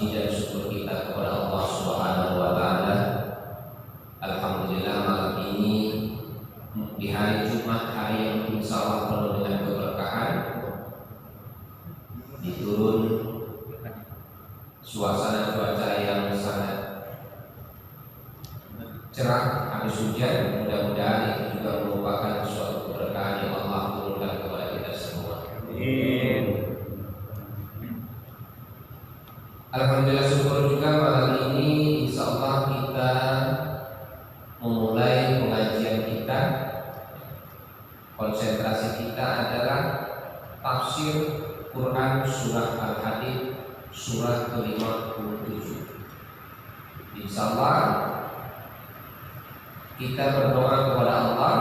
puji dan syukur kita kepada Allah Subhanahu wa taala. Alhamdulillah malam ini di hari Jumat, hari yang insyaallah penuh dengan keberkahan, diturun suasana cuaca yang sangat cerah habis hujan. Mudah-mudahan itu juga merupakan suatu keberkahan yang Allah turunkan kepada kita semua. Amin. Alhamdulillah, syukur juga malam ini insyaallah kita memulai pengajian kita. Konsentrasi kita adalah tafsir Quran surah Al-Hadid surah ke-57. Insyaallah kita berdoa kepada Allah,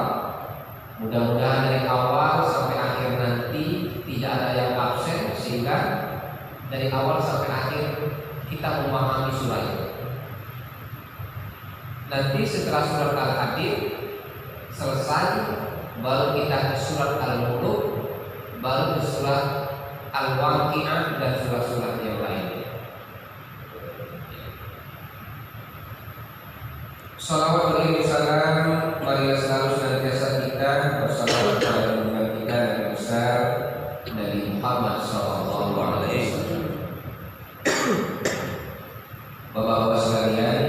mudah-mudahan dari awal sampai akhir nanti tidak ada yang absen, sehingga dari awal sampai akhir kita memahami surah itu. Nanti setelah surat Al-Hadid selesai, baru kita ke surat Al-Mulk, baru ke surat Al-Waqi'ah dan surat-surat yang lainnya. Salawat bagi salam marilah selalu senantiasa kita bersalawat kepada junjungan kita Nabi besar Nabi Muhammad sallallahu alaihi wasallam. Bapak-bapak sekalian,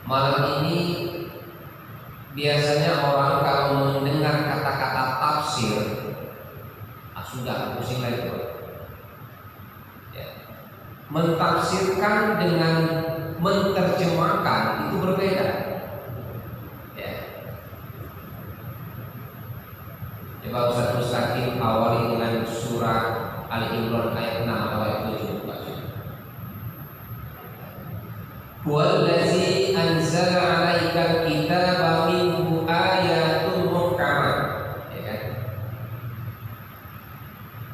malam ini biasanya orang kalau mendengar kata-kata tafsir, sudah pusing lagi. Ya. Mentafsirkan dengan menterjemahkan itu berbeda. Ya. Coba Ustaz Mustaqim awali dengan surah Ali Imran ayat 6 atau ayat 7. Wallazi anzala 'alaikal kitaba minhu ayatun muhkamat. Ya kan?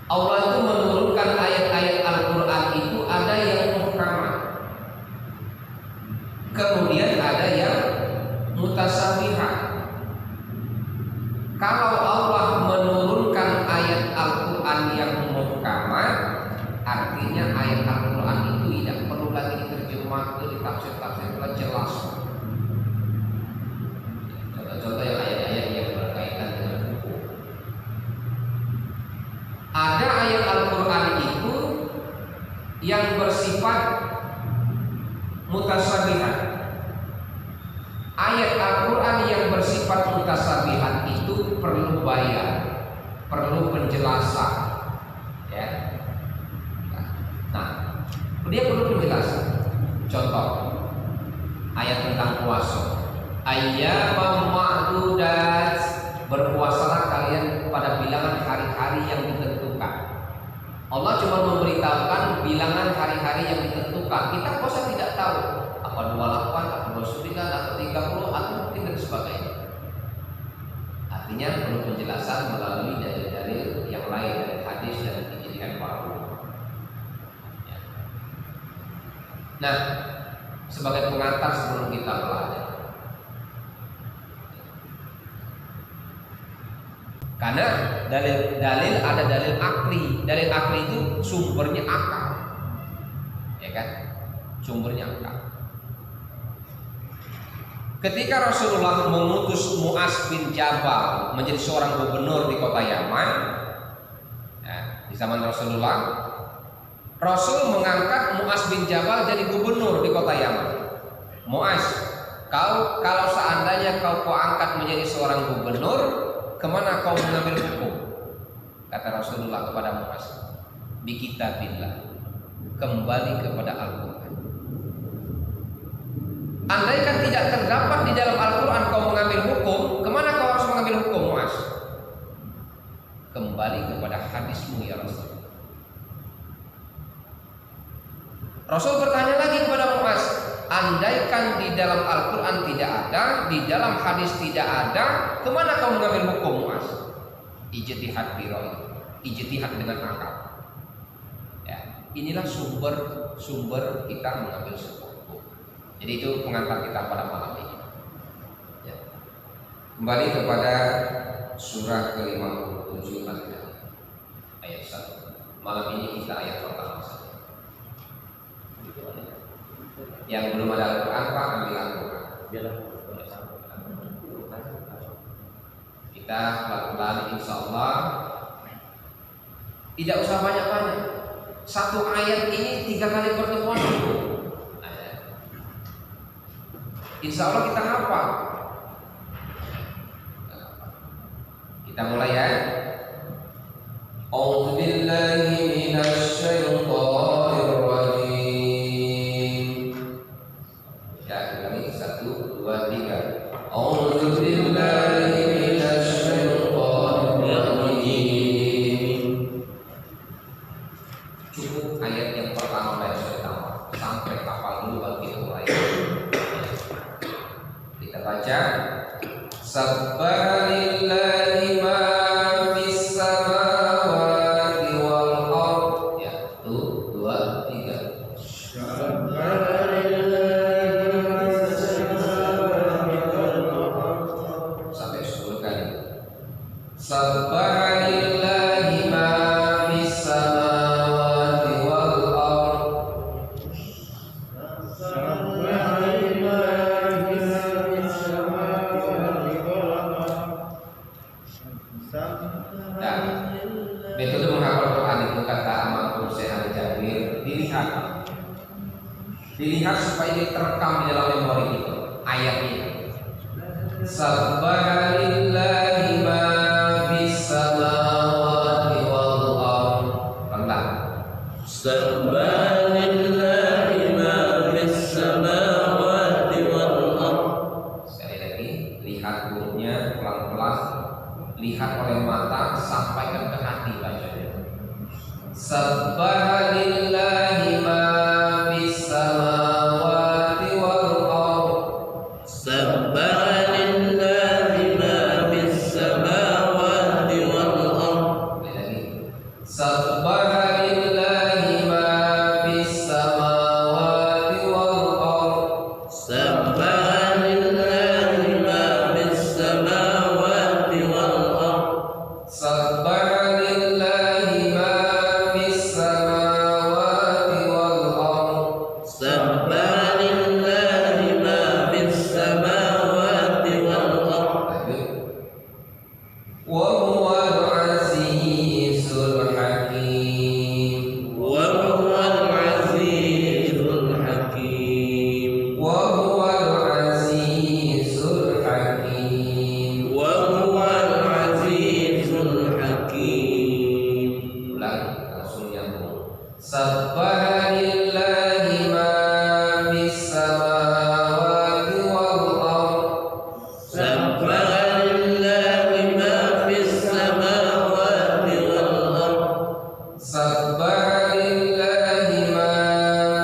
Allah itu menurunkan ayat-ayat Al-Qur'an itu ada yang muhkamat, kemudian ada yang mutasabihah. Kalau Allah menurunkan ayat Al-Qur'an yang muhkamat, artinya ayat Al-Qur'an itu tidak perlu lagi diterjemah, ditafsir-tafsir, telah jelas. Contoh-contoh yang ayat-ayat yang berkaitan dengan hukum. Ada ayat Al-Qur'an itu yang bersifat mutasabihat. Ayat Al-Qur'an yang bersifat mutasabihat itu perlu bayar, perlu penjelasan, ya. Nah, dia perlu penjelasan. Contoh ayat tentang puasa. Ayyamam ma'dudat, berpuasalah kalian pada bilangan hari-hari yang ditentukan. Allah cuma memberitahukan bilangan hari-hari yang ditentukan. Kita puasa tidak tahu apa 28, apa 29, atau 30, atau mungkin dan sebagainya. Artinya perlu penjelasan melalui dalil-dalil yang lain dari hadis dan ijtihad para ulama. Ya. Nah, sebagai pengantar sebelum kita belajar, karena dalil ada dalil akli. Dalil akli itu sumbernya akal, ya kan? Sumbernya akal. Ketika Rasulullah mengutus Mu'az bin Jabal menjadi seorang gubernur di kota Yaman, ya, di zaman Rasulullah, Rasul mengangkat Mu'az bin Jabal jadi gubernur di kota Yaman. Mu'az, kalau seandainya kau angkat menjadi seorang gubernur, kemana kau mengambil hukum? Kata Rasulullah kepada Mu'az, bi kitabillah, kembali kepada Al-Quran. Andaikan tidak terdapat di dalam Al-Quran kau mengambil hukum, kemana kau harus mengambil hukum, Mu'az? Kembali kepada hadismu ya Rasul. Rasul bertanya lagi kepada Mu'az, andaikan di dalam Al-Quran tidak ada, di dalam hadis tidak ada, kemana kau mengambil hukum, Mu'az? Ijtihad biroi, ijtihad dengan akal. Ya, inilah sumber kita mengambil sebuah hukum. Jadi itu pengantar kita pada malam ini. Ya. Kembali kepada surah ke-57 ayat 1. Malam ini kita ayat pertama. Yang belum ada Al-Quran Pak, ambil Al-Quran. Kita pelan-pelan insya Allah. Tidak usah banyak-banyak. Satu ayat ini 3 kali pertemuan cukup. Insya Allah kita hafal. Kita mulai ya. A'udzu billahi minasy syaithanir rajim. Ya, ulangi 1 2 3. A'udzu billahi minasy syaithanir rajim. Cukup ayat yang pertama dan pertama sampai hafal dulu baru kita mulai. Kita baca. Sabbaha lillahi ma fis samawati wal ardh. Ya, 1 2 3. Sabbaha lillahi ma fis samawati wal ardh. Sampai 10 kali. Sabbaha lillahi ma fis samawati wal ardh. Sabbaha lillahi ma fis samawati wal ardh. Dan metode menghafal Quran itu kata Amal Syekh Al-Jabir, dilihat supaya ini terekam di dalam memori kita ayat ini. Sabbaha lillahi ma fis samawati wal ardh. Pelan. Sabbaha lillahi ma fis samawati wal ardh. Sekali lagi, lihat hurufnya pelan-pelan, lihat oleh mata, sampaikan ke hati bacanya. Sabbaha lillahi ma fis samawati wal ardh. Sabbaha lillahi ma fis samawati wal ardh. Sekali lagi. Sabbaha lillahi ma fis samawati wal ardh. Sabbaha lillahi ma fis samawati wal ardh. Sabbaha lillahi ma fis samawati wal ardh. Sabbaha lillahi ma fis samawati wal ardh. Lanjut. Wa huwal azizul hakim. Wa huwal azizul hakim. Wa huwal azizul hakim. Wa huwal azizul hakim. Ulang, langsung nyambung. Sabbaha lillahi ma fis samawati wal ardh. Sabbaha lillahi ma fis samawati wal ardh. Sabbaha lillahi ma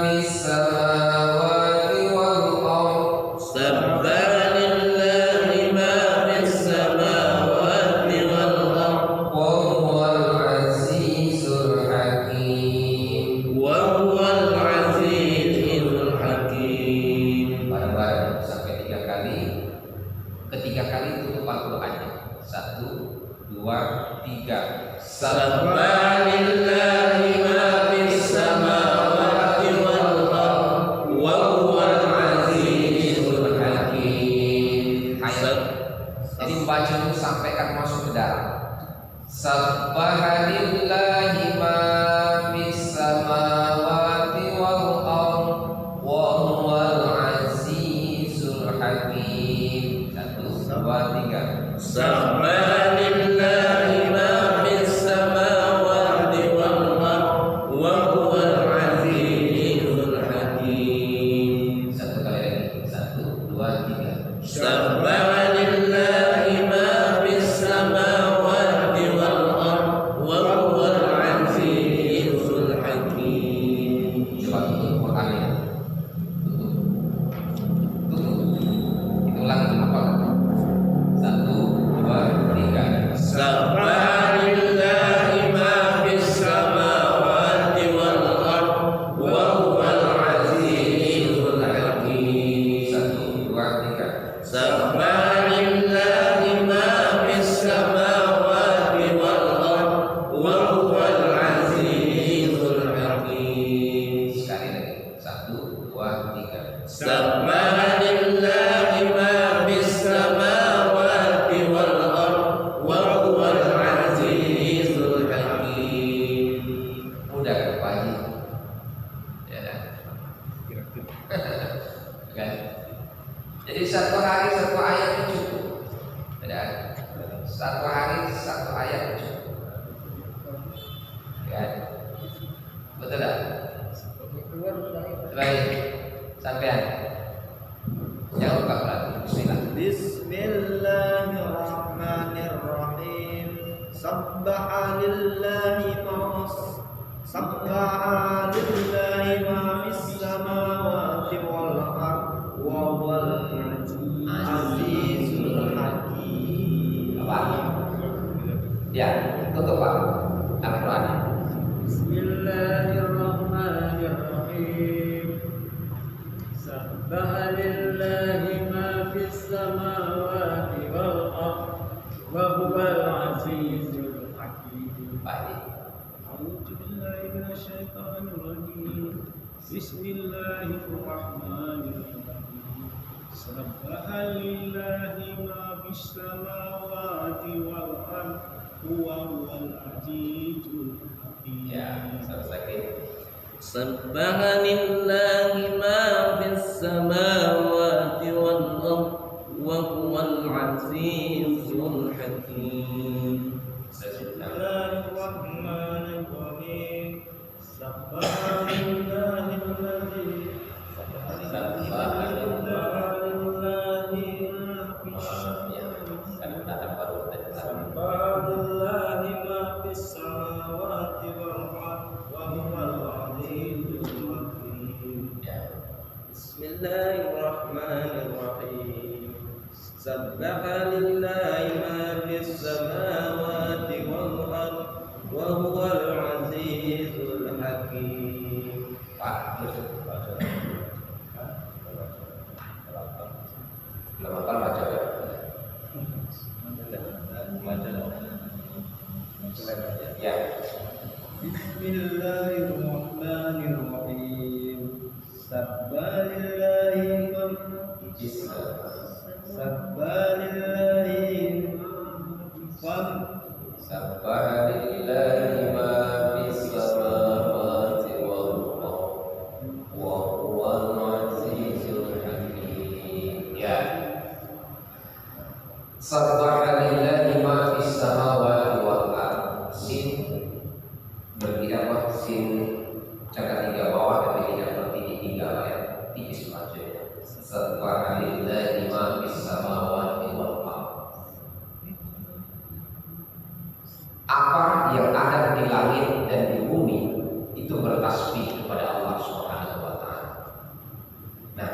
fis samawati wal ardh. Sabbaha lillahi ma fis samawati wal ardh. Wa huwal azizul hakim. Wa huwal azizul hakim. Bareng-bareng sampai 3 kali. Ketiga kali tutup Al-Qur'annya. 1 2 3. Sabbaha lillahi ma fis samawati wal ardh. Wa huwal azizul hakim. Ayat. Jadi membaca itu sampaikan masuk ke dalam. Sabbaha lillahi ma fis samawati wal ardh wa huwal azizul hakim. 1 2 3. Sabbaha lillahi ma fis samawati wal ardh. Wa huwal azizul hakim. 1 kali lagi. 1 2 3. Sabbaha lillahi ma fis samawati wal ardh. Wa huwal azizul hakim. Sabbaha lillahi ma fis samawati wal ardh wa huwal azizul hakim. Mudah kan Pak Haji? Ya. Kan? Jadi satu hari satu ayat itu cukup. Ya. Satu hari satu ayat itu cukup. Ya. Betul tak? Baik. Sampean. Jangan lupa lagi. Bismillah. Bismillahirrahmanirrahim. Sabbaha lillahi ma fis samawati wal ardh wa huwal azizul hakim. Apa? Ya, tutup Pak. Al-Quran. Bismillahirrahmanirrahim. Sabbaha lillahi ma fis samawati wal ardh wa huwal azizul hakim. Baik. A'udzu billahi minasy syaithanir rajim. Bismillahirrahmanirrahim. Sabbaha lillahi ma fis samawati wal ardh wa huwal azizul hakim. Ya, selesai. Sabbaha lillahi ma fis samawati wal ardh wa huwal azizul hakim. Bismillahirrahmanirrahim. Sabbaha lillahi alladzi Sabbaha lillahi ma fis samawati wal ardh wa huwal azizul hakim. Bismillahirrahmanirrahim. Sabbaha lillahi ma fis samawati wal ardh wa huwal azizul hakim. Pak, belum apa baca ya? Ya. Bismillahirrahmanirrahim. Sabbaha lillahi Sabbaha lillahi ma fis samawati wal ardh wa huwal azizul hakim. Ya. Sabbaha lillahi ma fis samawati wal ardh. Sin berkira sin cakap tiga bawah tapi tidak berdiri tiga ya. Tipis maksudnya. Sabbaha lillahi ma fis samawati wal ardh. Apa yang ada di langit dan di bumi itu bertasbih kepada Allah Subhanahu wa taala. Nah,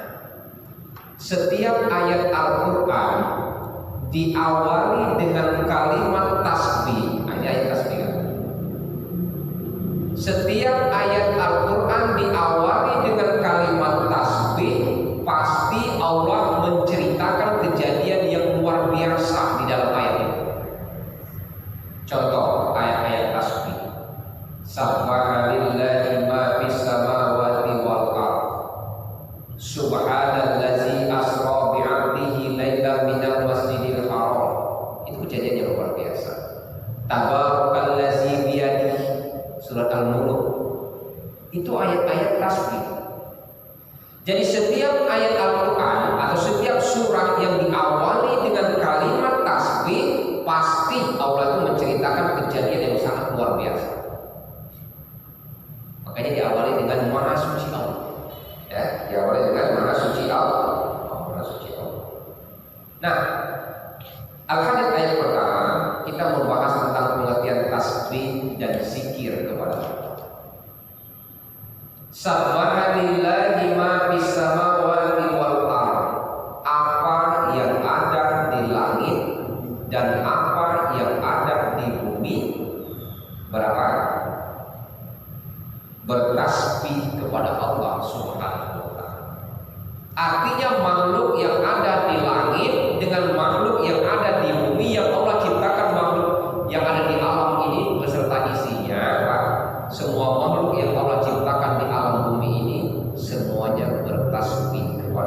setiap ayat Al-Qur'an diawali dengan kalimat tasbih, ayat tasbih. Setiap ayat Al-Qur'an diawali dengan kalimat tasbih, pasti Allah menceritakan kejadian yang luar biasa di dalam ayat itu. Contoh ayat-ayat tasbih. Sabbaha lillahi ma fis samawati wal ardh. Subhanallazi asra bi 'abdihi lailan minal masjidil haram. Itu kejadian yang luar biasa. Tabarakallazi biyadihi, surat Al-Mulk. Itu ayat-ayat tasbih. Jadi setiap ayat Al-Qur'an atau setiap surah yang diawali dengan kalimat tasbih, pasti Allah itu menceritakan kejadian yang sangat luar biasa. Makanya diawali dengan Maha Suci Allah. Ya, diawali dengan Maha Suci Allah. Maha Suci Allah. Nah, Al-Hadid ayat pertama kita membahas tentang pengertian tasbih dan zikir kepada Allah. Sabbaha lillahi ma fis samawati wal ardh. Apa yang ada di langit dan apa yang ada di bumi berapa? Bertasbih kepada Allah Subhanahu wa taala. Artinya makhluk yang ada di langit dengan makhluk yang ada di bumi yang Allah ciptakan, makhluk yang ada di alam ini beserta isinya, Pak. Semua makhluk yang Allah ciptakan di alam bumi ini semuanya bertasbih kepada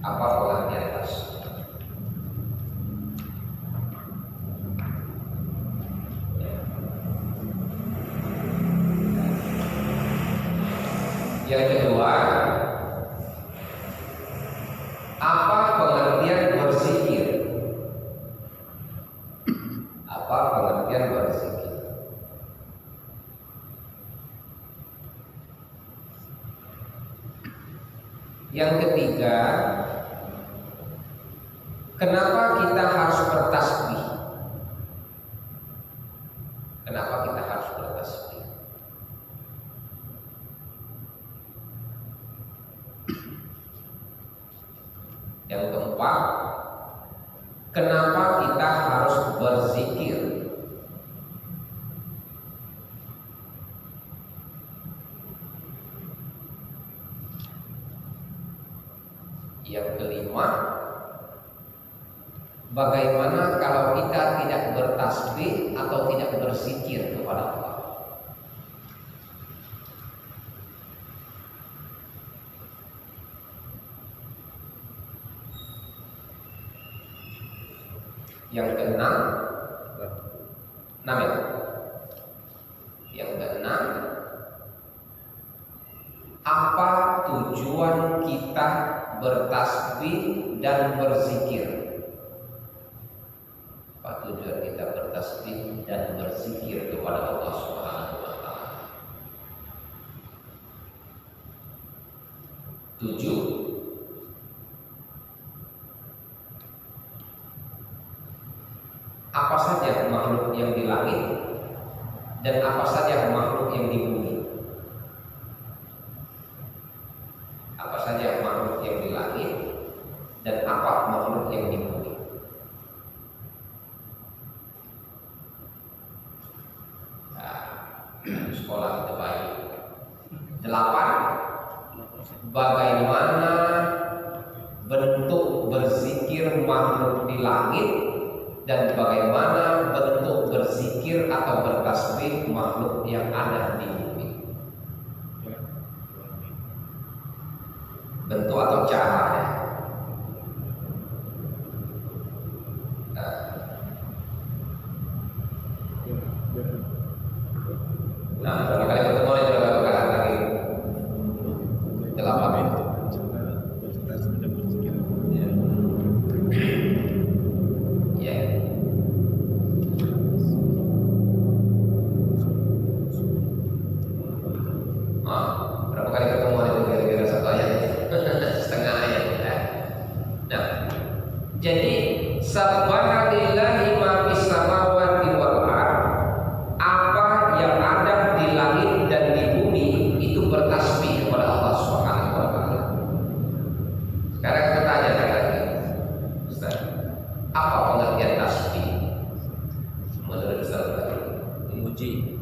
Apa pengertian tasbih? Yang kedua, apa pengertian berzikir? Apa pengertian berzikir? Yang ketiga, kenapa kita harus bertasbih? Kenapa kita harus bertasbih? Yang keempat, kenapa kita harus berzikir? Yang kelima, bagaimana kalau kita tidak bertasbih atau tidak berzikir kepada Allah? Yang keenam, ya. Yang keenam, apa tujuan kita bertasbih dan berzikir? Apa tujuan kita bertasbih dan berzikir kepada Allah Subhanahu wa taala? 7. Apa saja makhluk yang di langit dan apa saja makhluk yang di bumi? Apa saja makhluk yang di langit dan apa makhluk yang di bumi? Sekolah kita baik. 8. Bagaimana bentuk berzikir makhluk di langit dan bagaimana bentuk berzikir atau bertasbih makhluk yang ada di bumi? Bentuk atau caranya? Nah, berapa kali pertemuan yang sudah lakukan tadi? 8. Ya. Berapa kali pertemuan itu kira-kira 1 ayat? Setengah ayat ya. Nah, jadi sabbaha lillahi ma fis samawati wal ardh. Apa yang ada di langit dan di bumi itu bertasbih kepada Allah Subhanahu wa taala. Sekarang kita tanya lagi, Ustaz, apa pengertian tasbih? Menurut Ustaz tadi,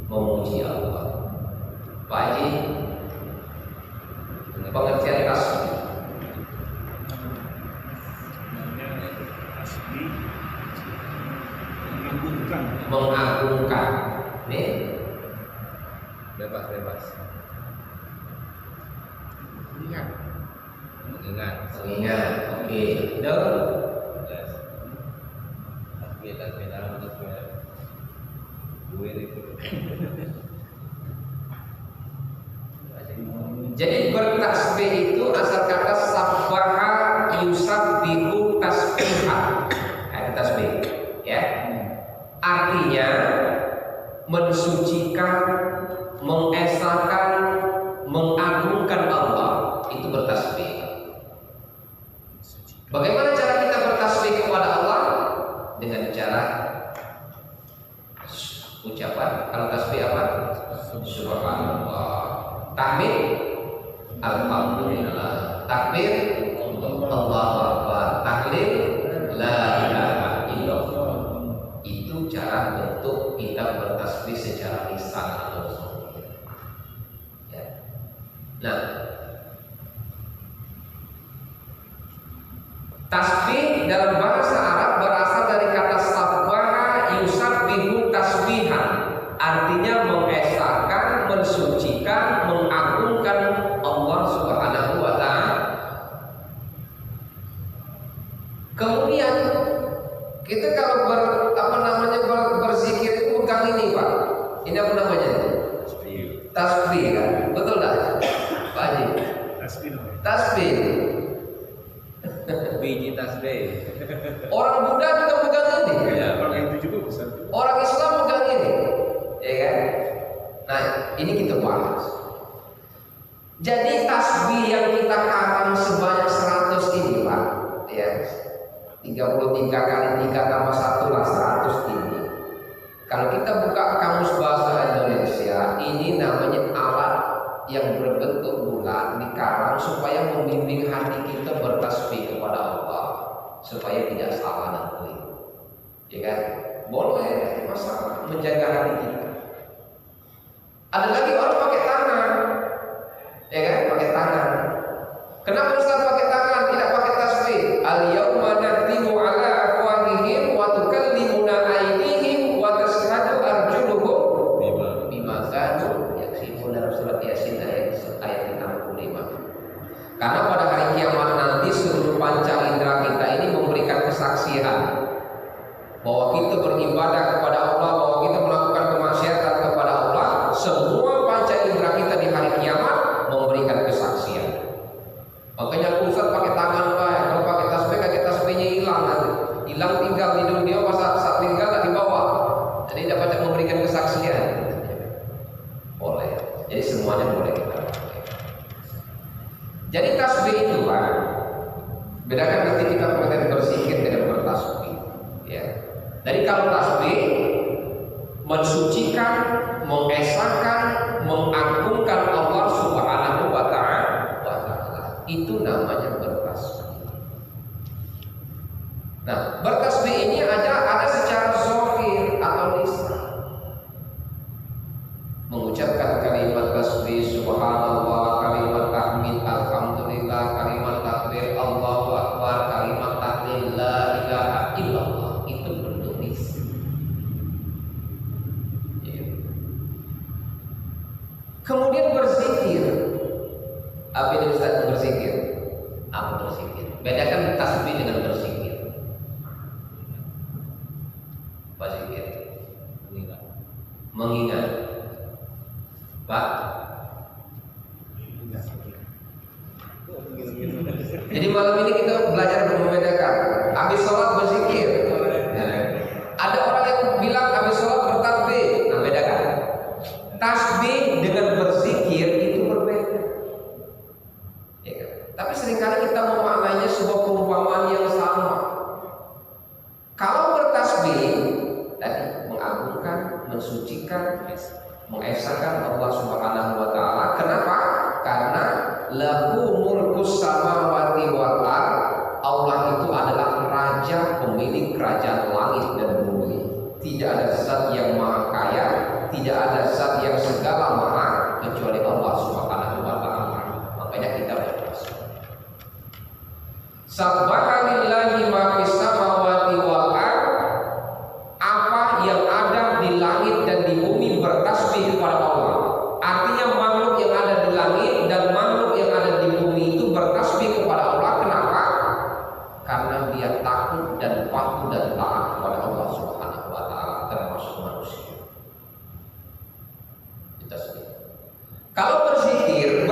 memuji Allah. Pak Haji, pengertian tasbih. Mengagungkan. Nih, Bebas. Mengingat. Oke. Dan jadi bertasbih itu asal kata sabbaha yusabbihu tasbihan. Ada tasbih, ya. Artinya mensucikan, mengesahkan, mengagungkan Allah, itu bertasbih. Bagaimana cara kita bertasbih kepada Allah? Dengan cara ucapan. Kalau tasbih apa? Subhanallah. Tahmid, alhamdulillah. Takbir, Allahu Akbar. Tahlil, la ilaha illallah. Itu cara bentuk kita bertasbih secara lisan atau zahir. Ya. Nah, tasbih dalam bahasa Arab berasal dari kata sabbaha yusabbihu tasbihan. Artinya mengesahkan, mensucikan, mengagungkan Allah Subhanahu wa taala. Kemudian kita kalau berzikir itu pegang ini Pak. Ini apa namanya? Tasbih kan? Betul tak? Pak Haji? Tasbih. Biji tasbih. Orang Buddha juga pegang ini. Ya, Orang itu juga bisa. Orang Islam pegang ini. Ya kan? Nah, ini kita bahas. Jadi tasbih yang kita karang sebanyak 100 ini Pak, ya 33 kali 3 tambah 1 lah 100 ini. Kalau kita buka kamus bahasa Indonesia, ini namanya alat yang berbentuk bulat dikarang supaya membimbing hati kita bertasbih kepada Allah, supaya tidak salah dan keliru. Ya kan? Boleh, tidak masalah, menjaga hati kita. Ada lagi orang pakai tangan. Ya kan, pakai tangan. Kenapa Ustaz pakai tangan, tidak pakai tasbih? Al-yauma natimu ala afwahihim wa tukallimuna aydihim wa tashhadu arjuluhum bima kanu yaksibun, dalam surat Yasin ayat 65. Karena pada hari kiamat nanti seluruh panca indera kita ini memberikan kesaksian bahwa kita beribadah kepada Allah, bahwa kita melakukan kemaksiatan kepada Allah. Semua panca indera kita di hari kiamat memberikan kesaksian. Makanya Ustaz pakai tangan Pak. Kalau pakai tasbih, kayak tasbihnya hilang nanti. Hilang tinggal di dunia, pas saat tinggal tak dibawa. Jadi dapat memberikan kesaksian. Boleh. Jadi semuanya boleh kita pakai. Jadi tasbih itu Pak, bedakan nanti kita pengen berzikir dengan bertasbih. Ya. Jadi kalau tasbih mensucikan, mengesahkan, mengagungkan Allah Subhanahu wa ta'ala, itu namanya bertasbih. Nah, bertasbih ini ada secara zahir atau lisan. Mengucapkan kalimat tasbih subhanallah, kalimat tahmid alhamdulillah, kalimat takbir Allahu akbar, kalimat tahlil la ilaha illallah, itu bentuk lisan. Kemudian berzikir. Apa itu Ustaz berzikir? Apa berzikir? Bedakan tasbih dengan berzikir. Berzikir. Mengingat. Pak. Jadi malam ini kita belajar membedakan. Habis sholat berzikir. Ada orang yang bilang habis sholat bertasbih. Nah, bedakan. Tasbih dengan berzikir itu berbeda. Ya kan? Tapi seringkali kita memaknainya sebuah perumpamaan yang sama. Kalau bertasbih tadi mengagungkan, mensucikan, mengesahkan Allah Subhanahu wa taala. Kenapa? Karena lahu mulkus samawati wal ardh. Allah itu adalah raja, pemilik kerajaan langit dan bumi. Tidak ada zat yang maha kaya, tidak ada zat yang segala maha kecuali Allah Subhanahu wa taala. Makanya kita bertasbih. Sabbaha lillahi ma fis samawati wal ardh. Apa yang ada di langit dan di bumi bertasbih kepada Allah. Artinya makhluk yang ada di langit dan makhluk yang ada di bumi itu bertasbih kepada Allah. Kenapa? Karena dia takut dan patuh dan taat kepada Allah Subhanahu wa taala, termasuk manusia. Tasbih. Kalau berzikir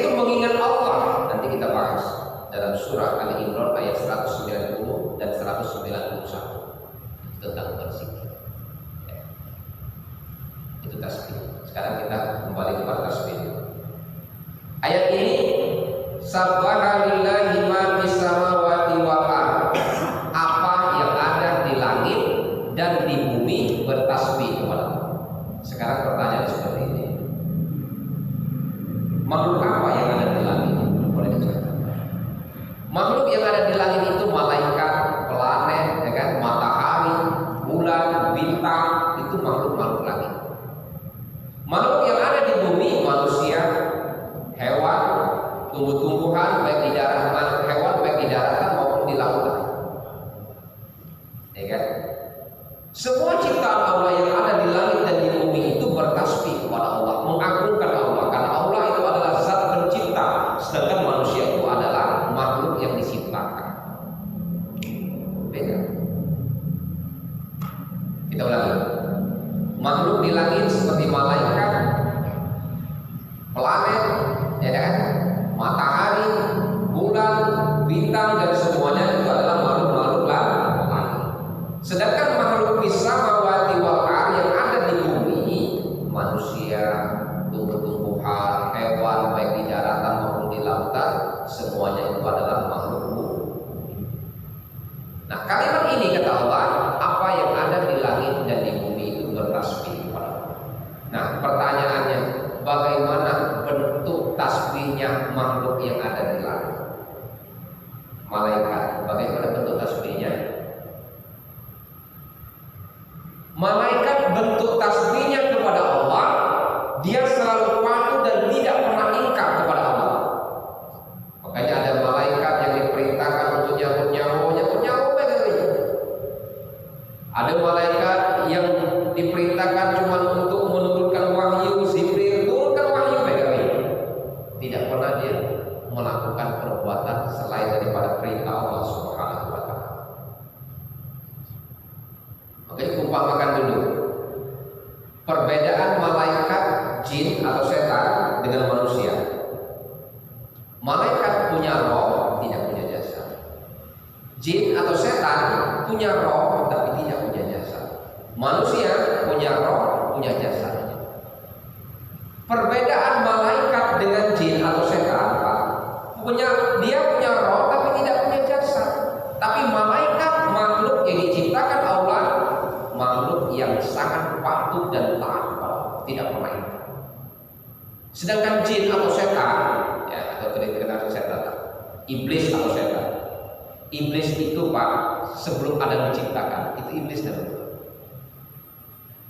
itu mengingat Allah. Nanti kita bahas dalam surah Ali Imran ayat 190 dan 191 tentang berzikir. Ya. Itu tasbih. Sekarang kita kembali kepada tasbih. Ayat ini sabbaha lillahi ma fis samawati wal ardh. Apa yang ada di langit dan di bumi bertasbih kepada Allah. Sekarang pertanyaan seperti ini. Makhluk apa yang ada di langit? Boleh diceritakan. Makhluk yang ada di langit itu malaikat, planet, ya kan? Matahari, bulan, bintang, itu makhluk-makhluk langit. Makhluk yang ada di bumi, manusia, hewan, tumbuh-tumbuhan, baik di darat Kita ulangi. Makhluk di langit seperti malaikat, planet, ya kan? Matahari, bulan, bintang dan semuanya itu adalah makhluk-makhluk langit. Sedangkan makhluk samawati wal ardh yang ada di bumi, manusia, tumbuh-tumbuhan, hewan baik di daratan maupun di lautan, semuanya itu adalah makhluk bumi. Nah, kalimat ini kata Allah, apa yang ada di langit dan di bumi itu bertasbih kepada Allah. Nah, pertanyaannya, bagaimana bentuk tasbihnya makhluk yang ada di langit? Malaikat, bagaimana bentuk tasbihnya? Malaikat bentuk tasbihnya kepada Allah, dia selalu patuh dan tidak pernah ingkar kepada Allah. Makanya ada malaikat yang diperintahkan untuk nyabut nyawa begini. Ada malaikat yang diperintahkan cuma untuk menurunkan wahyu, Jibril turunkan wahyu begini. Tidak pernah dia melakukan perbuatan selain daripada perintah Allah Subhanahu wa taala. Oke, umpamakan dulu perbedaan malaikat, jin atau setan dengan manusia. Malaikat punya roh, tidak punya jasad. Jin atau setan punya roh tapi tidak punya jasad. Manusia punya roh, punya jasad. Perbedaan malaikat dengan jin atau setan, dia punya roh tapi tidak punya jasad. Tapi malaikat makhluk yang diciptakan Allah, makhluk yang sangat patuh dan taat, tidak pernah ingkar. Sedangkan jin atau setan, ya, atau terkenal setan, iblis atau setan. Iblis itu Pak, sebelum Adam diciptakan, itu iblis dan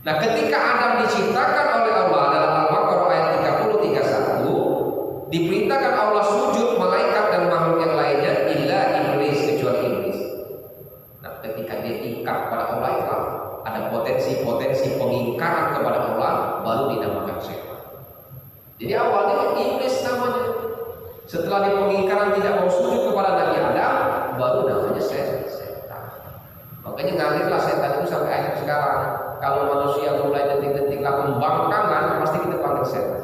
Nah, ketika Adam diciptakan oleh Allah dalam Al-Baqarah ayat 30-31, diperintahkan Allah sujud malaikat dan makhluk yang lainnya illa iblis, kecuali iblis. Nah, ketika dia ingkar kepada Allah, ada potensi-potensi pengingkaran kepada Allah, baru dinamakan setan. Jadi awalnya iblis namanya. Setelah dia pengingkaran tidak mau sujud kepada Nabi Adam, baru namanya setan. Makanya ngalirlah setan itu sampai akhir sekarang. Kalau manusia mulai detik-detik pembangkangan, pasti kita panggil setan.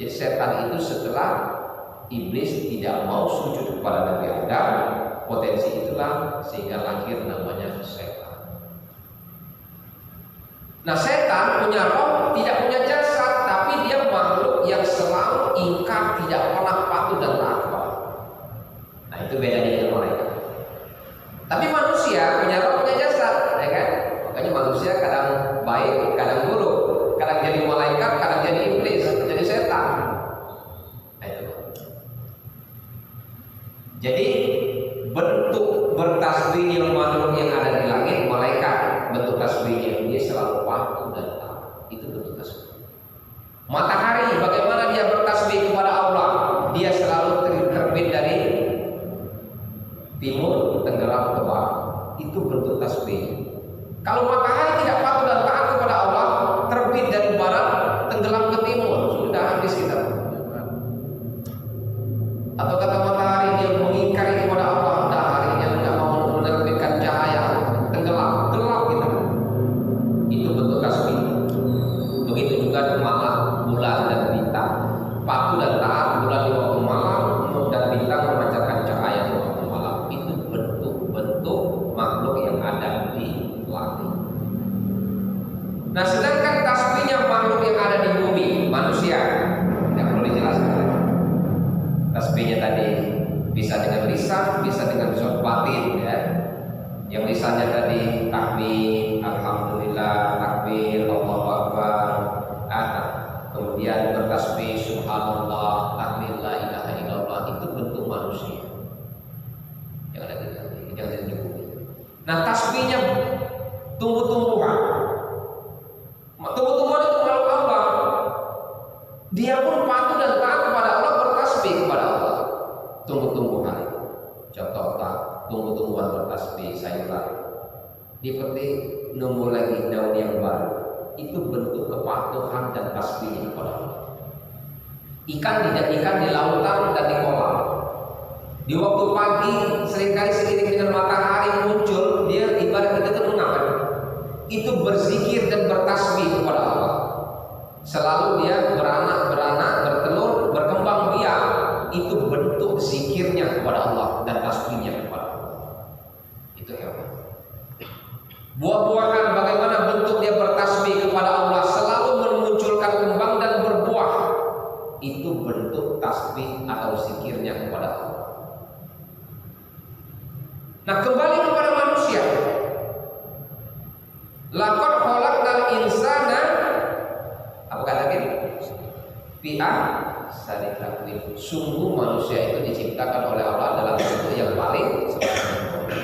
Jadi setan itu setelah iblis tidak mau sujud kepada Nabi Adam, potensi itulah sehingga lahir namanya setan. Nah, setan punya roh, tidak punya jasad, tapi dia makhluk yang selalu ingkar, tidak pernah patuh dan taat. Nah, itu bedanya dengan malaikat. Tapi manusia punya roh, punya jasad, ya kan? Makanya manusia kadang baik, kadang buruk, kadang jadi malaikat, kadang jadi iblis, jadi setan. Nah, itu. Jadi bentuk bertasbihnya makhluk yang ada di langit, malaikat, bentuk tasbihnya dia selalu patuh dan taat. Itu bentuk tasbih. Matahari, bagaimana dia bertasbih kepada Allah? Dia selalu terbit dari timur, tenggelam ke barat. Itu bentuk tasbih. Kalau matahari tidak patuh dan taat kepada Allah, terbit dari barat, tenggelam ke timur, sudah habis kita. Atau kata matahari dia mengingkari kepada Allah, dah harinya tidak mau menerbitkan cahaya, tenggelam, gelap kita. Itu bentuk tasbih. Begitu juga malam, bulan dan bintang. Patuh dan taat bulan di waktu malam dan bintang memancarkan cahaya di waktu malam. Itu bentuk-bentuk makhluk yang ada di langit. Nah, sedangkan tasbihnya makhluk yang ada di bumi, manusia, tidak perlu dijelaskan. Tasbihnya tadi bisa dengan lisan, bisa dengan zat batin, ya. Yang lisannya tadi takbir, alhamdulillah, takbir, Allahu akbar, kemudian bertasbih subhanallah, takbir la ilaha illallah, itu bentuk manusia yang ada di bumi. Nah, tasbihnya tumbuh-tumbuhan. Tumbuh-tumbuhan itu makhluk Allah. Dia pun patuh dan taat kepada Allah, bertasbih kepada Allah. Tumbuh-tumbuhan. Contoh tumbuh-tumbuhan bertasbih, sayuran. Seperti numbuh lagi daun yang baru. Itu bentuk kepatuhan dan tasbih kepada Allah. Ikan di lautan dan di kolam. Di waktu pagi seringkali seiring dengan matahari muncul, dia ibarat kita itu mengapa? itu berzikir dan bertasbih kepada Allah. Selalu dia beranak, bertelur, berkembang biak. Itu bentuk zikirnya kepada Allah dan tasbihnya kepada Allah. Itu hewan. Buah-buahan bagaimana bentuk dia bertasbih kepada Allah, selalu memunculkan kembang dan berbuah. Itu bentuk tasbih atau zikirnya kepada Allah. Nah, kembali kepada manusia. Laqad khalaqnal insana, apa kata ini? Fi ahsani taqwim. Sungguh manusia itu diciptakan oleh Allah dalam bentuk yang paling sempurna.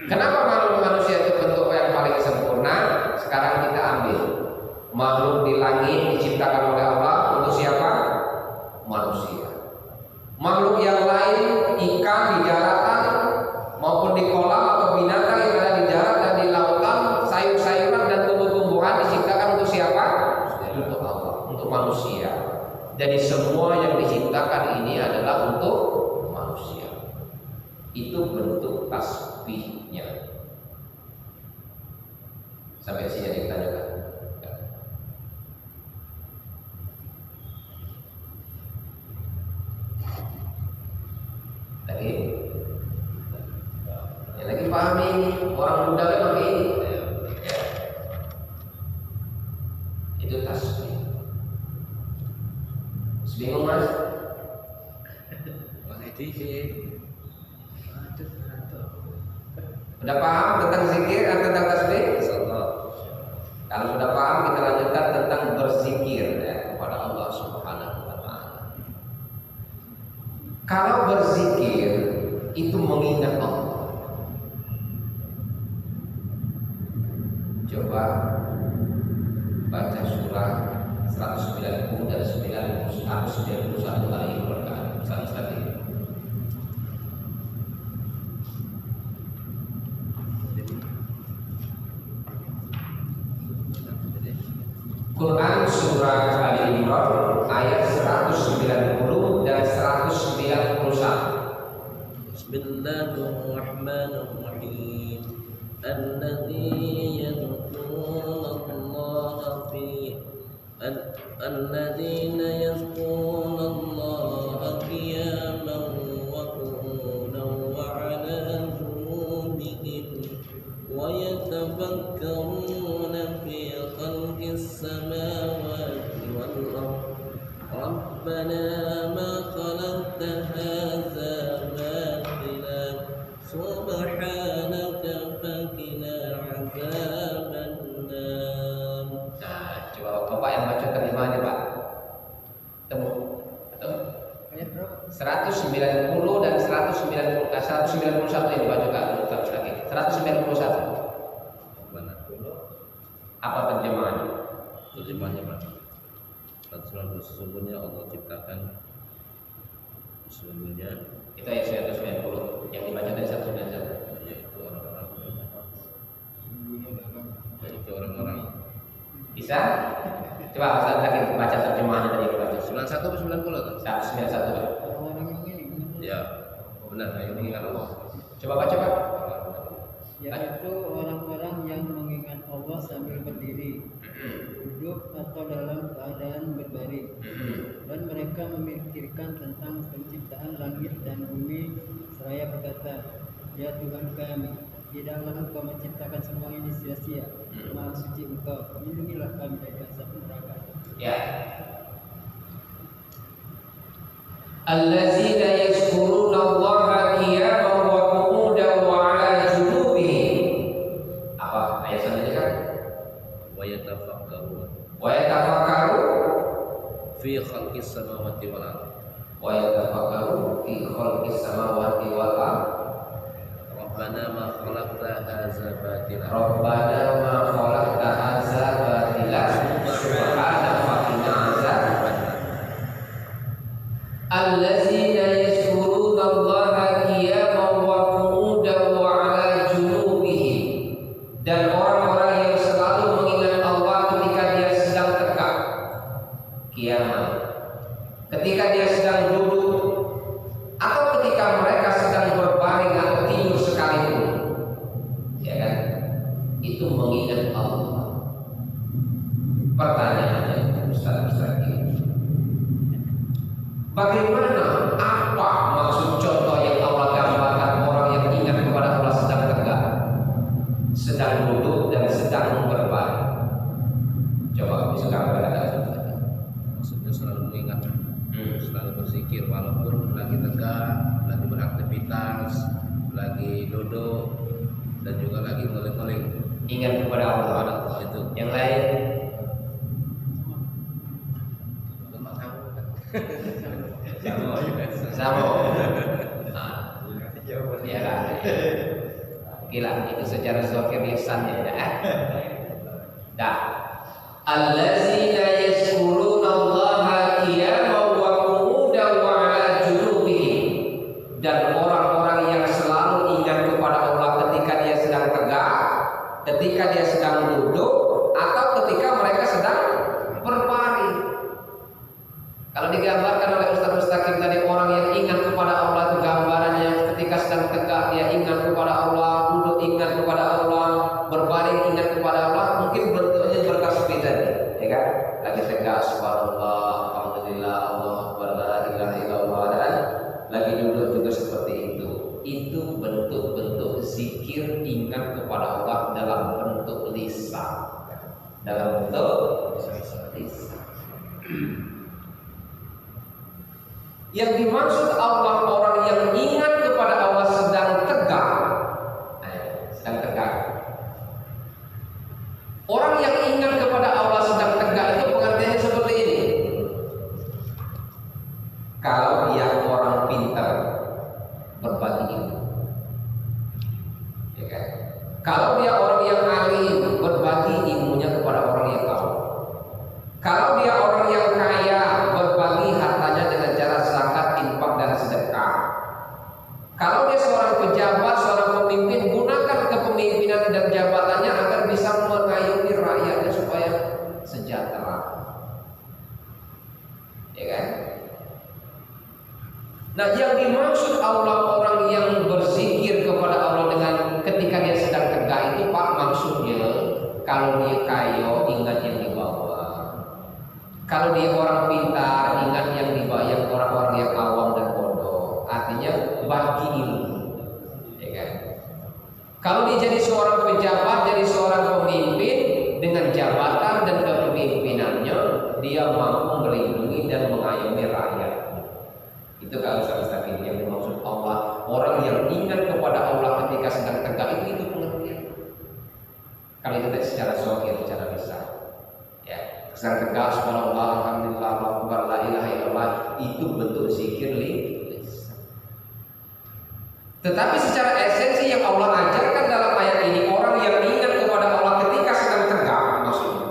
Kenapa manusia itu bentuk yang paling sempurna? Sekarang kita ambil makhluk di langit diciptakan oleh Allah untuk siapa? Manusia. Makhluk yang lain, ikan di daratan maupun di kolam atau binatang yang ada di darat dan di lautan, sayur-sayuran dan tumbuh-tumbuhan diciptakan untuk siapa? Untuk Allah, untuk manusia. Jadi semua yang diciptakan ini adalah untuk manusia. Itu bentuk tasbihnya. Sampai sini yang ditanyakan. Lagi? Yang lagi pahami orang muda memang ini. Ya. Itu tasbih. Bingung mas? Sudah paham tentang zikir atau tentang tasbih? Kalau sudah paham, kita lanjutkan tentang berzikir ya, kepada Allah Subhanahu wa Ta'ala. Kalau berzikir itu mengingat Allah. Coba baca surah 190 dan 91 kali Al-Quran sekali. Quran surah Ali Imran ayat 190 dan 191. Bismillahirrahmanirrahim. Alladzina yadhkuruna Allah qiyaman wa qu'udan wa 'ala junubihim wa yatafakkaruna fi khalqis samawati wal ardh. Rabbana ma khalaqta hadza batila subhanaka faqina 'adzaban nar. Nah, coba Bapak yang baca terjemahannya Pak. Ketemu? 190 dan 191 yang dibacakan lagi. 191. Apa terjemahannya? Terjemahannya Pak. Sesungguhnya Allah ciptakan sesungguhnya Itu ayat 190 yang dibaca dari 191. yaitu orang-orang Bisa? Coba Ustaz lagi baca terjemahannya tadi yang dibaca. 91 atau 90 kan? 191 Pak. Ya, benar. Yang mengingat Allah. Coba baca Pak. Yaitu orang-orang yang mengingat Allah sambil berdiri, duduk atau dalam keadaan berbaring, dan mereka memikirkan tentang penciptaan langit dan bumi seraya berkata, ya Tuhan kami, tidaklah Engkau menciptakan semua ini sia-sia. Maha suci Engkau, lindungilah kami dari azab neraka. Ya. Allazina yazkuruna Allaha qiyaman wa qu'udan wa 'ala junubihim. Apa ayat selanjutnya kan? Wa yatafakkarun Wa yatafakkaru fi khalqis samawati wal ardh. wa yatafakkaru fi khalqis samawati wal ardh. Rabbana ma khalaqta hadza batila. Rabbana ma khalaqta hadza batila subhanaka faqina azaban. Allazina yazkuruna Allaha qiyaman wa qu'udan wa 'ala junubihim. Dan orang-orang yang selalu mengingat Allah ketika dia sedang tegak qiyam, ketika dia sedang duduk, atau ketika mereka sedang berbaring atau tidur sekalipun, ya kan? Itu mengingat sedang duduk dan sedang berbaring. Coba sekarang katakan. Maksudnya selalu mengingat, selalu berzikir walaupun lagi tegak, lagi beraktivitas, lagi duduk, dan juga lagi ngeling-ngeling. Ingat kepada Allah. Itu. Yang lain sama. Nah, ya kan? Gila, itu secara zahir lisannya ya. Dah. Allazina yashkuruna Allaha qiyaman wa qu'udan wa 'ala junubihim. Dan orang-orang yang selalu ingat kepada Allah ketika dia sedang tegak, ketika dia sedang duduk, atau ketika mereka sedang berbaring. Kalau digambarkan oleh Ustaz Mustaqim tadi, orang yang ingat kepada Allah itu gambarannya ketika sedang tegak dia ingat kepada Allah, duduk ingat kepada Allah, berbaring ingat kepada Allah, mungkin bentuknya berkasih tadi, ya kan? Lagi tegak subhanallah, alhamdulillah, Allah akbar, la ilaha illallah, dan lagi duduk juga seperti itu. Itu bentuk-bentuk zikir ingat kepada Allah dalam bentuk lisan. Dalam bentuk lisan. Yang dimaksud Allah orang yang ingat kepada Allah sedang tegak. Sedang tegak. Orang yang ingat kepada Allah sedang tegak itu pengertiannya seperti ini. Kalau dia orang pintar, berbagi ilmu, ya kan? Kalau dia orang yang alim, berbagi ilmunya kepada orang yang tahu. Kalau dia orang yang kaya, berbagi hartanya dengan cara zakat, infak dan sedekah. Kalau dia seorang pejabat, seorang pemimpin, gunakan kepemimpinan dan jabatannya agar bisa mengayomi rakyatnya supaya sejahtera. Ya kan? Nah, yang dimaksud Allah orang yang berzikir kepada Allah dengan ketika dia sedang tegak itu, Pak, maksudnya kalau dia kaya ingat yang di bawah. Kalau dia orang pintar ingat yang di bawah, yang orang-orang yang awam dan bodoh. Artinya bagi ilmu. Ya kan? Kalau dia jadi seorang pejabat, jadi seorang pemimpin dengan jabatan dan kepemimpinannya, dia mampu melindungi dan mengayomi rakyat. Itu kalau saya yang dimaksud Allah, orang yang ingat kepada Allah ketika sedang tegak itu pengertian. Kalau itu secara zahir, secara lisan, ya sedang tegak, subhanallah, alhamdulillah, Allahu akbar, la ilaha illallah, itu bentuk zikir lisan. Tetapi secara esensi yang Allah ajarkan dalam ayat ini, orang yang ingat kepada Allah ketika sedang tegak, maksudnya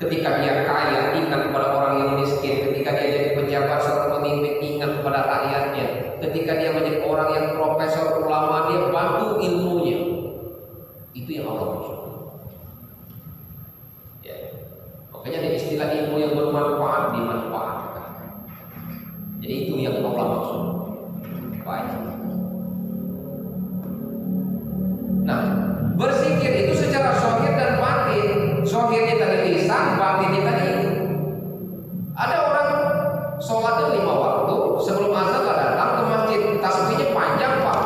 ketika dia kaya ingat kepada orang yang miskin, ketika dia jadi pejabat seorang pemimpin ingat kepada rakyatnya, ketika dia menjadi orang yang profesor ulama dia bantu ilmunya. Itu yang Allah maksud. Ya. Makanya ada istilah ilmu yang bermanfaat dimanfaatkan. Jadi itu yang Allah maksud. Baik. Nah, berzikir itu secara zahir dan batin. Zahirnya tadi lisan, batinnya tadi itu. Ada orang sholatnya 5 waktu, sebelum azan datang ke masjid, tasbihnya panjang Pak,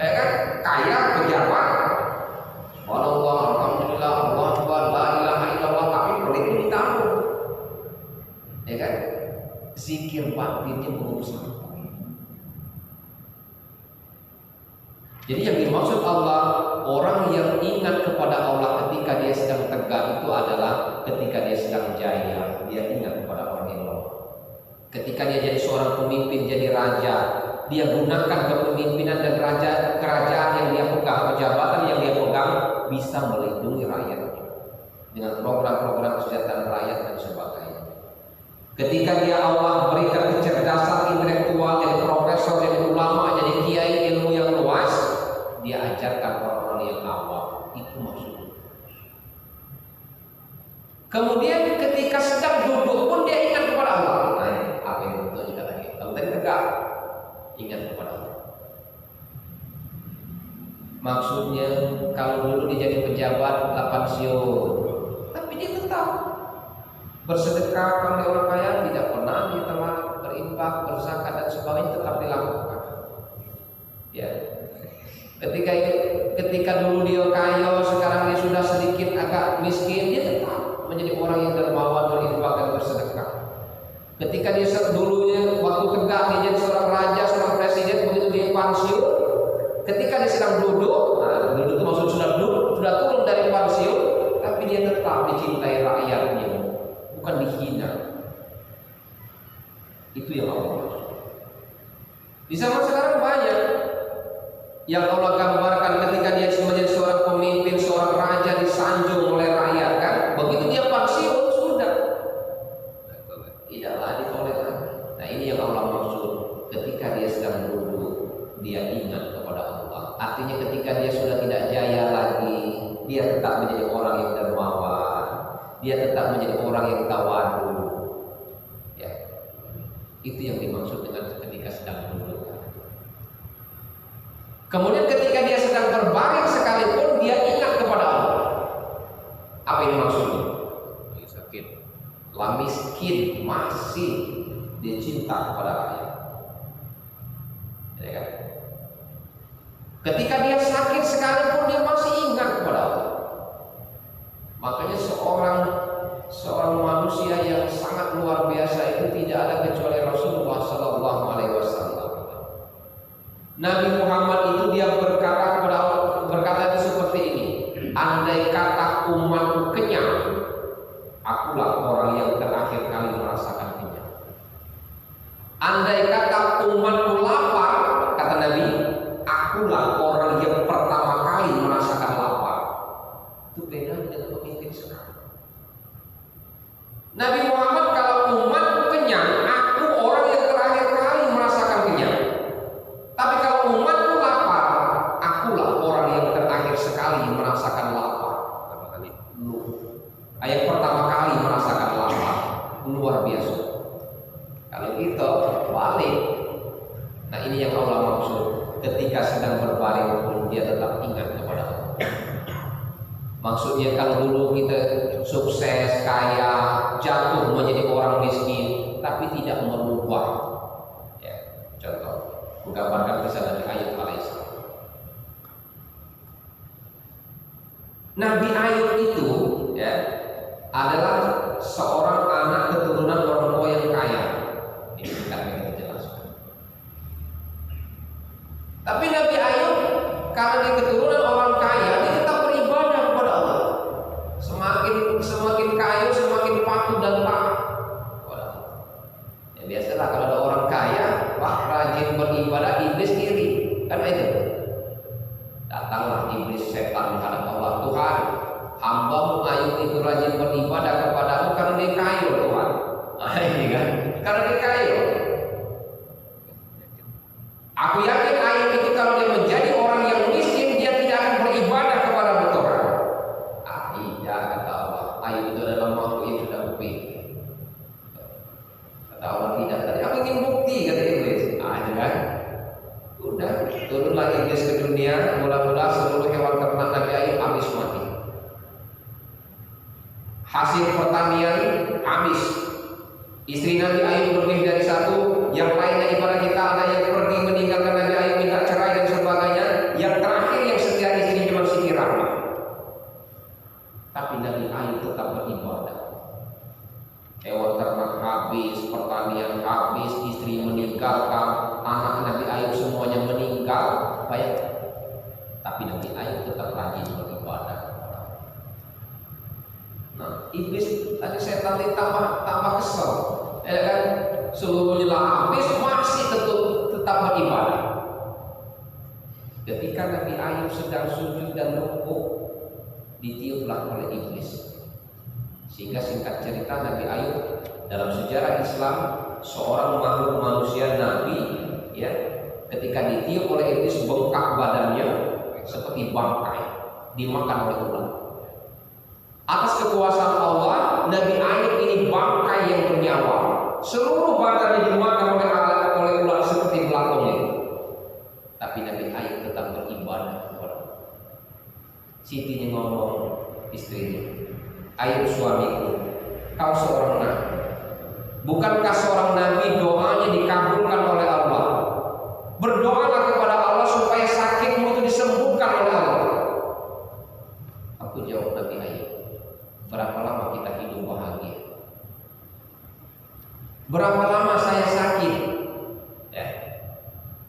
ya kan? Kaya pejabat, subhanallah, alhamdulillah, Allah akbar, la ilaha illallah, tapi pelitnya ditanggung, ya kan? Zikir batinnya belum sampai. Jadi yang dimaksud Allah, orang yang ingat kepada Allah ketika dia sedang tegak itu adalah ketika dia sedang jaya, dia ingat kepada orang yang lemah. Ketika dia jadi seorang pemimpin, jadi raja, dia gunakan kepemimpinan dan kerajaan yang dia pegang, pejabatan yang dia pegang, bisa melindungi rakyatnya dengan program-program kesejahteraan rakyat dan sebagainya. Ketika dia Allah berikan kecerdasan intelektual, jadi profesor, jadi ulama, jadi kiai ilmu yang luas, dia ajarkan orang-orang yang awam. Itu maksudnya. Kemudian ketika sedang duduk pun dia ingat kepada Allah. Nah, apa yang bentuknya kata kita? Kalau tadi tegak, ingat kepada Allah. Maksudnya kalau dulu dia jadi pejabat tak pensiun, tapi dia tetap bersedekah kepada orang kaya, tidak pernah dia telah berinfak, berzakat dan sebagainya, tetap dilakukan. Ya. Ketika dulu dia kaya, sekarang dia sudah sedikit agak miskin, dia tetap menjadi orang yang dermawan, berinfak dan bersedekah. Ketika dia dulunya waktu tegak dia jadi seorang raja, seorang presiden, begitu dia pensiun, ketika dia sedang duduk, nah duduk itu maksud sudah duduk, sudah turun dari pensiun, tapi dia tetap dicintai rakyatnya, bukan dihina. Itu yang Allah maksud. Di zaman sekarang banyak yang Allah gambarkan ketika dia menjadi seorang pemimpin, seorang raja disanjung oleh rakyat kan, begitu dia pensiun sudah tidak lagi oleh rakyat. Nah ini yang Allah maksud ketika dia sedang duduk dia ingat kepada Allah. Artinya ketika dia sudah tidak jaya lagi, dia tetap menjadi orang yang dermawan, dia tetap menjadi orang yang tawadu. Ya, itu yang dimaksud dengan ketika sedang duduk. Kemudian ketika dia sedang berbaring sekalipun dia ingat kepada Allah. Apa ini maksudnya? Lagi sakit. Lah miskin masih dia cinta kepada Allah. Ya kan? Ketika dia sakit sekalipun dia masih ingat kepada Allah. Makanya seorang manusia yang sangat luar biasa itu tidak ada kecuali Rasulullah Sallallahu Alaihi Wasallam. Nabi Muhammad itu dia berkata itu seperti ini, andai kata umatku kenyang, akulah orang yang terakhir kali merasakan kenyang. Andai kata umatku lapar, kata Nabi, akulah orang yang pertama kali merasakan lapar. Itu beda dengan pemimpin sekarang. Nabi Muhammad kalau umatku kenyang, aku orang yang terakhir kali merasakan kenyang. Tapi kalau umatku lapar, akulah orang yang terakhir sekali merasakan lapar. Pertama kali. Ayat pertama kali merasakan lapar, luar biasa. Kalau kita balik, nah ini yang Allah maksud. Ketika sedang berbaring pun dia tetap ingat kepada Allah. Maksudnya kalau dulu kita sukses, kaya, jatuh menjadi orang miskin, tapi tidak merubah. Ya, contoh. Menggambarkan kisah Nabi Ayub alaihissalam. Nabi Ayub itu ya adalah seorang anak keturunan orang tua yang kaya. Ini kita ingin jelaskan. Tapi Nabi Ayub karena dia keturunan orang kaya, dia tetap beribadah kepada Allah. Semakin kaya, semakin patuh dan taat kepada Allah. Ya biasalah kalau ada orang kaya, wah rajin beribadah, iblis iri. Karena itu datanglah iblis setan menghadap Allah. Tuhan, hamba-Mu Ayub itu rajin beribadah kepadamu karena dia kaya Tuhan. Nah, ini kan, karena dia kaya. Aku yakin Ayub itu kalau dia menjadi orang yang miskin, dia tidak akan beribadah kepada Tuhan. Tidak, kata Allah. Ayub itu adalah makhluk yang sudah berpikir. Kata Allah tidak. Tadi aku ingin bukti, kata iblis. Kan? Udah, turunlah iblis ke dunia, mula-mula seluruh hewan ternak Nabi Ayub habis mati. Hasil pertanian habis. Istri Nabi Ayub lebih dari satu, yang lainnya ibarat kita ada yang pergi meninggalkan Nabi Ayub minta cerai dan sebagainya. Yang terakhir yang setia istri cuma Siti Rahmah. Tapi Nabi Ayub tetap beribadah. Hewan ternak habis, pertanian habis, istri meninggalkan, anak Nabi Ayub semuanya meninggal, baik. Tapi Nabi Ayub tetap rajin beribadah. Nah, iblis tadi setan tambah kesel, ya kan? Seluruhnya habis, masih tetap beribadah. Ketika Nabi Ayub sedang sujud dan rukuk, ditiuplah oleh iblis. Sehingga singkat cerita Nabi Ayub dalam sejarah Islam seorang makhluk manusia Nabi ya ketika ditiup oleh iblis bengkak badannya seperti bangkai dimakan oleh ular. Atas kekuasaan Allah Nabi Ayub ini bangkai yang bernyawa, seluruh badannya dimakan oleh ular seperti belakangnya. Tapi Nabi Ayub tetap beribadah kepada Allah. Sitinya ngomong istrinya, Ayub suamiku, kau seorang nabi. Bukankah seorang nabi doanya dikabulkan oleh Allah? Berdoalah kepada Allah supaya sakitmu Berapa lama saya sakit? Ya.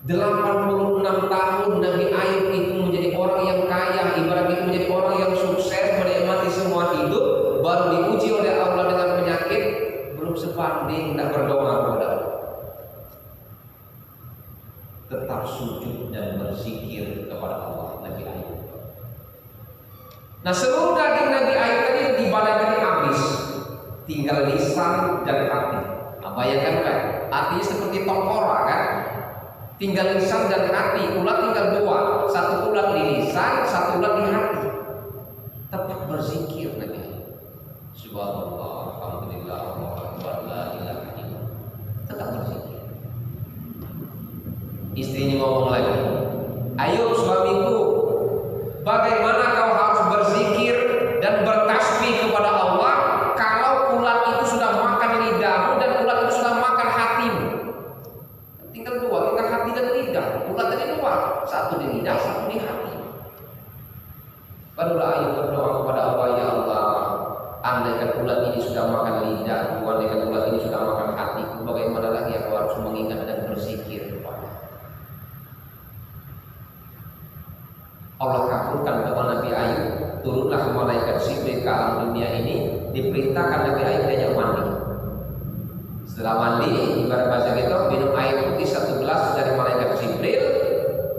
86 tahun Nabi Ayub itu menjadi orang yang kaya, ibarat itu menjadi orang yang sukses, menikmati semua hidup, baru diuji oleh Allah dengan penyakit, belum sebanding, tidak berdoa kepada Allah. Tetap sujud dan berzikir kepada Allah Nabi Ayub. Nah, seluruh daging Nabi Ayub tadi dibalik tadi habis, tinggal lisan dan hati. Nah, bayangkan kan, artinya seperti tengkorak kan, tinggal lisan dan hati. Ulat tinggal dua, satu ulat di lisan, satu ulat di hati. Tetap berzikir Nabi Ayub. Subhanallah, alhamdulillah, Allahu akbar, la ilaha illallah. Tetap berzikir. Istrinya ngomong lagi, Ayub suamiku, bagaimana kau harus berzikir dan bertasbih kepada Allah kalau ulat itu sudah makan lidahmu dan ulat itu sudah makan hatimu? Tinggal dua, tinggal hati dan lidah. Ulat tadi dua, satu di lidah, satu di hati. Barulah Ayub berdoa kepada Allah, ya Allah, andaikan ulat ini sudah makan lidahku, andaikan ulat ini sudah makan hatiku, bagaimana lagi aku harus mengingat dan berzikir kepada Allah. Kabulkan doa Nabi Ayub. Turunlah malaikat Jibril ke alam dunia ini, diperintahkan Nabi Ayub diajak mandi. Setelah mandi, ibarat bahasa kita minum air putih 1 gelas dari malaikat Jibril,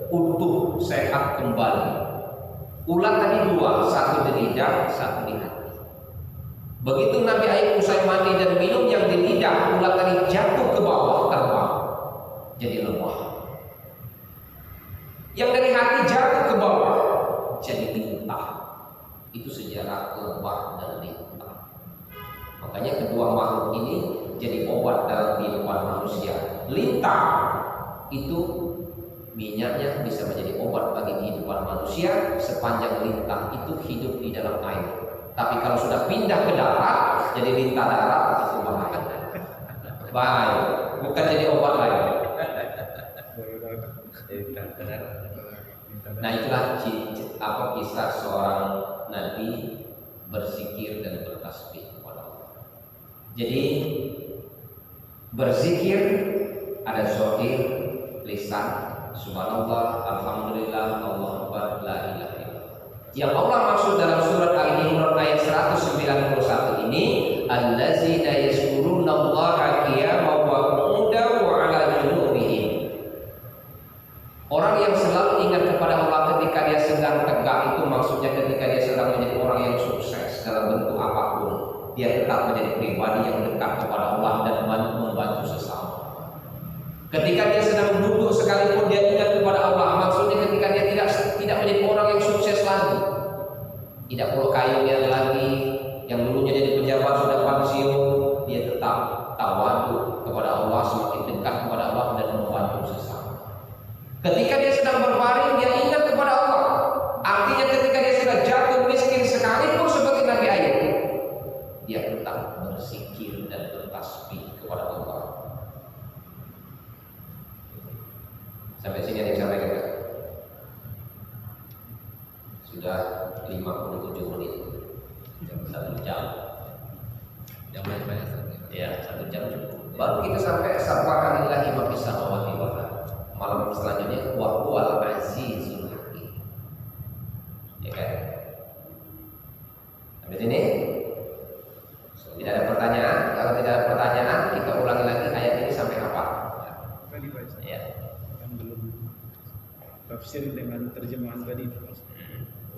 utuh sehat kembali. Ulat tadi dua, satu di lidah, satu di hati. Begitu Nabi Ayub usai mandi dan minum yang di lidah, ulat tadi jatuh ke bawah, terbang jadi lemah. Yang dari hati jatuh ke bawah jadi lintah. Itu sejarah lemah dan lintah. Makanya kedua makhluk ini jadi obat dalam kehidupan manusia. Lintah itu minyaknya bisa menjadi obat bagi kehidupan manusia sepanjang lintah itu hidup di dalam air. Tapi kalau sudah pindah ke darat, jadi lintah darat, itu bahaya. Bahaya, bukan jadi obat lain. Nah, itulah kisah seorang nabi berzikir dan bertasbih kepada Allah. Jadi berzikir ada zahir, lisan, subhanallah, alhamdulillah, Allahu akbar, la ilaha illallah. Yang Allah maksud dalam surat Al-Imran ayat 191 ini, allazina yazkurunallaha qiyaman wa qu'udan wa 'ala junubihim. Orang yang selalu ingat kepada Allah ketika dia sedang tegak, itu maksudnya ketika dia sedang menjadi orang yang sukses dalam bentuk apapun, dia tetap menjadi pribadi yang dekat kepada Allah dan membantu sesama. Ketika dia sedang duduk sekalipun dia ingat kepada Allah, maksudnya ketika dia tidak menjadi orang yang sukses lagi, tidak perlu kayunya lagi, yang dulunya jadi pejabat sudah pensiun, dia tetap tawadu kepada Allah, semakin dekat kepada Allah dan membantu sesama. Ketika dia sedang berbaring, dia ingat kepada Allah. Artinya ketika dia sudah jatuh miskin sekalipun seperti Nabi Ayub, dia tetap berzikir dan bertasbih kepada Allah. Sampai sini ada yang sampaikan kan? Sudah 57 menit, 1 jam. Yang banyak Ya, 1 jam cukup. Baru kita sampai subhanallahi ma fis samawati wal ardh. Malam selanjutnya wa huwal azizul hakim. Ya kan? Sampai sini tidak ada pertanyaan. Kalau tidak ada pertanyaan, kita ulangi lagi ayat ini sampai apa? Tadi Pak, Ya. kan belum tafsir dengan terjemahan tadi.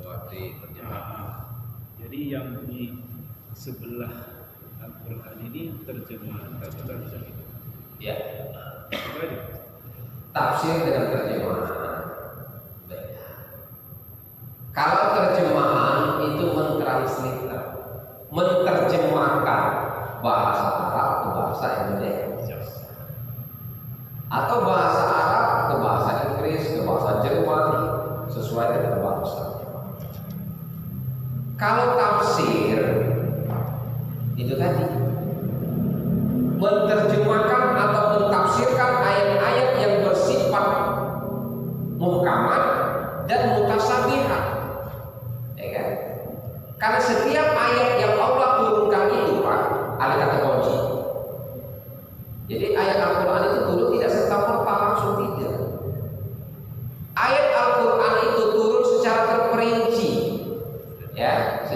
buat di terjemah. Jadi yang di sebelah Al-Quran ini terjemahan tadi kan bisa gitu. Ya. Tadi. Tafsir dengan terjemahan beda. Kalau terjemahan itu menerjemahkan bahasa Arab ke bahasa Indonesia, atau bahasa Arab ke bahasa Inggris, ke bahasa Jerman, sesuai dengan bahasa. Kalau tafsir itu tadi menerjemahkan atau mentafsirkan ayat-ayat yang bersifat muhkamat dan mutasyabihat, ya kan? Karena setiap ayat yang Allah turunkan itu Pak, ada kata kunci.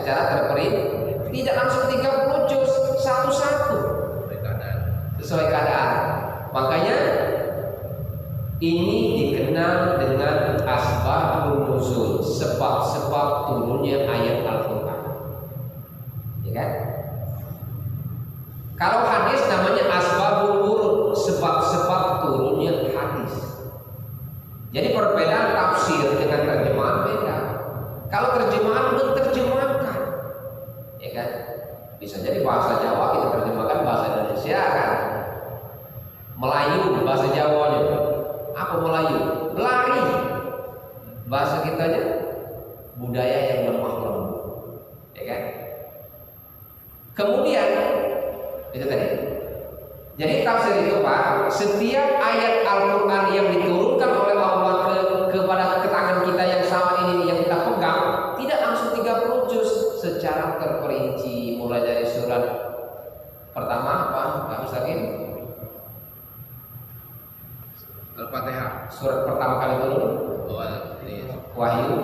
secara terperinci, tidak langsung 30 juz satu-satu sesuai keadaan. Makanya ini dikenal dengan asbabun nuzul, sebab-sebab turunnya ayat Al-Quran, ya kan? Kalau hadis namanya asbabul wurud, sebab-sebab turunnya hadis. Jadi perbedaan tafsir dengan terjemahan beda. Kalau terjemahan menerjemahkan, ya kan? Bisa jadi bahasa Jawa kita terjemahkan bahasa Indonesia kan? Melayu bahasa Jawanya. Apa Melayu? Belari. Bahasa kitanya budaya yang lemah lembut, ya kan? Kemudian itu tadi. Jadi tafsir itu Pak, setiap ayat Al-Quran yang diturunkan oleh Allah kepada tangan kita yang sama ini yang kita pegang, tidak langsung 30 juz, secara terperinci, mulai dari surat pertama apa? Pak Mustaqim? Al-Fatihah. Surat pertama kali turun Oh, ini Wahyu,